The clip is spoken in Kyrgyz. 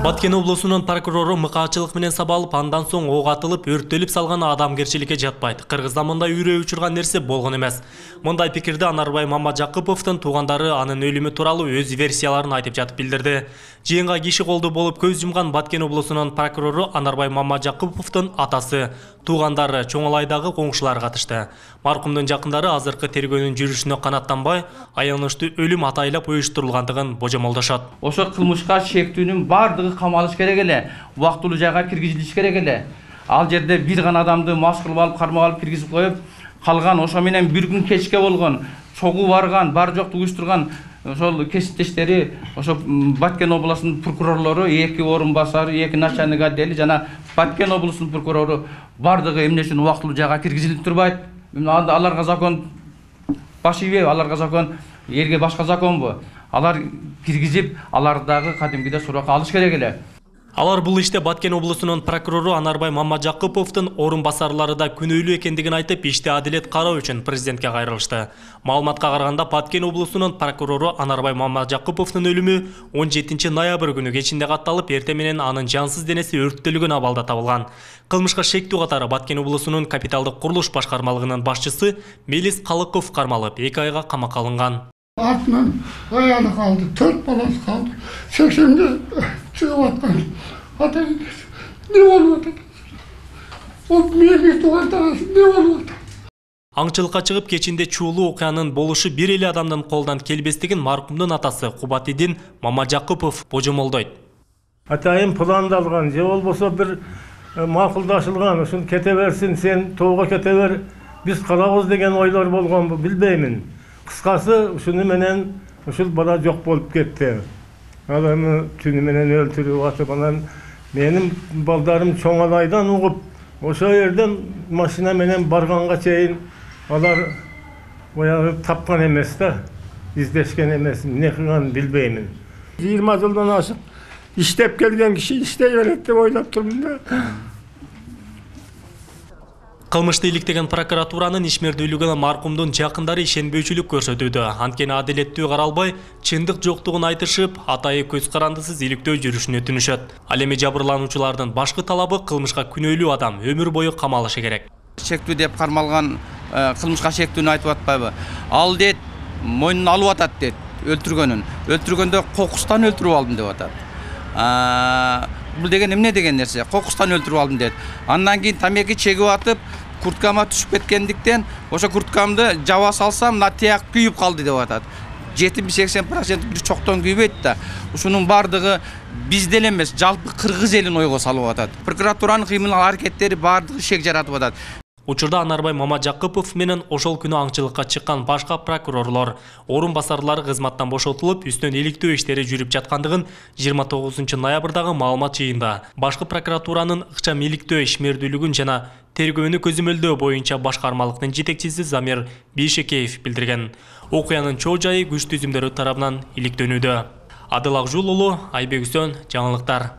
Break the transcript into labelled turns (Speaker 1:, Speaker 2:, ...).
Speaker 1: Баткен облусунун прокурору мыкаачылык менен сабалып, андан соң ок атылып, өрттөлүп салган адамгерчиликке жатпайт. Кыргызда мындай үрөө учурган нерсе болгон эмес. Мындай пикирди Анарбай Мамажакыповдун туугандары анын өлүмү тууралуу өз версияларын айтып жатып билдирди. Жыйынга киши колду болуп көз жумган Баткен облусунун прокурору Анарбай Мамажакыповдун атасы, туугандары, чоңалайдагы коңшулар катышты. Маркумдун жакындары азыркы тергөөнүн жүрүшүнө канаттанбай, аянычтуу өлүм атайлап уюштурулгандыгын божомолдошот.
Speaker 2: Ошо кылмышка шектүүнүн бардыгы камалыш керек эле, убактылуу жайга киргизилиш керек эле. Ал жерде бир гана адамды мас кылып алып, кармап алып киргизип коюп, калган ошо менен бир күн кечке болгон, чогуу барган, бар жокту уюштурган ошол кесиптештери, ошо Баткен облусунун прокурорлору, 2 орун басары, 2 начальник отдели жана Баткен облусунун прокурору бардыгы эмне үчүн убактылуу жайга киргизилип турбайт? Аларга закон баш ийби, аларга закон, элге башка законбу? Алар киргизип, алардагы кадимгиде суракка алыш керек эле.
Speaker 1: Алар бул иште Баткен облусунун прокурору Анарбай Мамажакыповдун орун басарлары да күнөөлүү экендигин айтып, ишти адилет кароо үчүн президентке кайрылышты. Маалыматка караганда Баткен облусунун прокурору Анарбай Мамажакыповдун өлүмү 17 ноябрь күнү кечинде катталып, эртең менен анын жансыз денеси өрттөлгөн абалда табылган. Кылмышка шектүү катары Баткен облусунун капиталдык курулуш башкармалыгынын башчысы Мелис Калыков кармалып, 2 айга камакка алынган.
Speaker 3: Артынан аяны қалды, 4 баласы қалды. 80-де шығып атқан ата-ана не болып атады? Ол менің туғандағысы не болып атады?
Speaker 1: Аңчылыкка чыгып кечинде чуулуу окуянын болушу бир эле адамдын колунан келбестигин маркумдун атасы Кубатидин Мамажакыпов божомолдойт.
Speaker 4: Атайын пландалган, же болбосо бир макулдашылган, ушун кете берсин, сен тоого кете бер, биз калабыз деген ойлор болгонбу, билбеймин. Кыскасы ушуну менен ушул бала жок болуп кетти. Адамы түнү менен өлтүрүп атып, анан менин балдарым чоңалайдан угуп, ошо жерден машина менен барганга чейин алар баягы тапкан эмес да, издешкен эмес, эмне кылганын билбеймин.
Speaker 3: 20 жылдан ашык иштеп келген киши иштей берет деп ойлоп турмун да.
Speaker 1: Кылмышты иликтеген прокуратуранын ишмердүүлүгүнө маркумдун жакындары ишенбөөчүлүк көрсөтүүдө. Анткени адилеттүү каралбай, чындык жоктугун айтышып, атайы көз карандысыз иликтөө жүрүшүн өтүнүшөт. Ал эми жабырлануучулардын башкы талабы кылмышка күнөөлүү адам өмүр бою камалышы керек.
Speaker 2: Шектүү деп кармалган кылмышка шектүүнү айтып атпайбы? Ал дейт, мойнун алып атат дейт, өлтүргөнүн. Өлтүргөндө кокустан өлтүрүп алдым деп атат. Бул деген эмне деген нерсе? Кокустан өлтүрүп алдым дейт. Андан кийин тамеки чегип атып, курткама түшүп кеткендиктен, ошо курткамды жаба салсам, мына тияк күйүп калды деп атат. 70-80% бир чоктон күйбөйт да. Ушунун бардыгы бизде эле эмес, жалпы кыргыз элин ойго салып атат. Прокуратуранын кыймыл аракеттери бардыгы шек жаратып атат.
Speaker 1: Учурда Анарбай Мамажакыпов менен ошол күнү аңчылыкка чыккан башка прокурорлор, орун басарлары кызматтан бошотулуп, үстүнөн иликтөө иштери жүрүп жаткандыгын 29 ноябрдагы маалымат жыйында башкы прокуратуранын ыкчам иликтөө ишмердүүлүгүн жана тергөөнү көзөмөлдөө боюнча башкармалыктын жетекчиси Замир Бейшекеев билдирген. Окуянын чоо жайы күч түзүмдөрү тарабынан иликтөнүүдө. Адыл Акжул уулу, Айбек Үсөн, жаңылыктар.